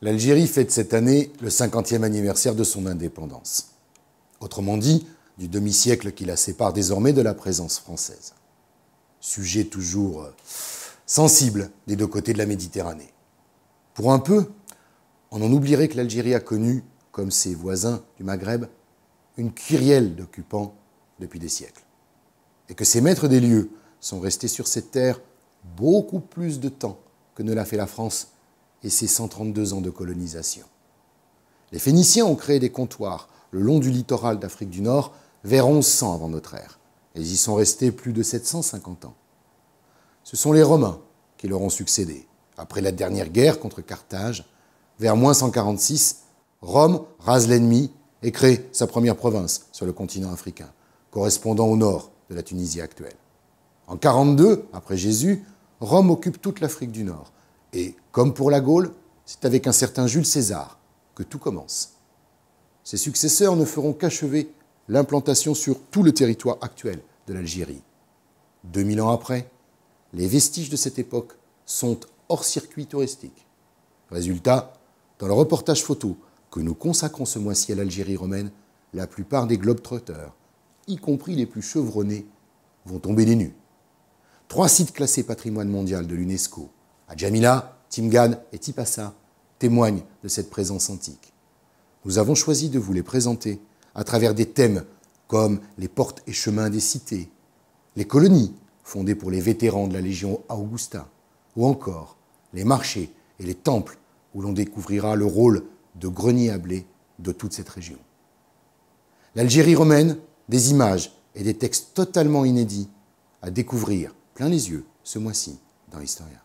L'Algérie fête cette année le 50e anniversaire de son indépendance. Autrement dit, du demi-siècle qui la sépare désormais de la présence française. Sujet toujours sensible des deux côtés de la Méditerranée. Pour un peu, on en oublierait que l'Algérie a connu, comme ses voisins du Maghreb, une kyrielle d'occupants depuis des siècles. Et que ses maîtres des lieux sont restés sur cette terre beaucoup plus de temps que ne l'a fait la France et ses 132 ans de colonisation. Les Phéniciens ont créé des comptoirs le long du littoral d'Afrique du Nord vers 1100 avant notre ère. Et ils y sont restés plus de 750 ans. Ce sont les Romains qui leur ont succédé. Après la dernière guerre contre Carthage, vers moins 146, Rome rase l'ennemi et crée sa première province sur le continent africain, correspondant au nord de la Tunisie actuelle. En 42, après Jésus, Rome occupe toute l'Afrique du Nord. Et comme pour la Gaule, c'est avec un certain Jules César que tout commence. Ses successeurs ne feront qu'achever l'implantation sur tout le territoire actuel de l'Algérie. 2000 ans après, les vestiges de cette époque sont hors circuit touristique. Résultat, dans le reportage photo que nous consacrons ce mois-ci à l'Algérie romaine, la plupart des globetrotters, y compris les plus chevronnés, vont tomber des nues. 3 sites classés patrimoine mondial de l'UNESCO, Adjamila, Timgad et Tipasa, témoignent de cette présence antique. Nous avons choisi de vous les présenter à travers des thèmes comme les portes et chemins des cités, les colonies fondées pour les vétérans de la Légion Augusta, ou encore les marchés et les temples où l'on découvrira le rôle de grenier à blé de toute cette région. L'Algérie romaine, des images et des textes totalement inédits à découvrir plein les yeux ce mois-ci dans Historia.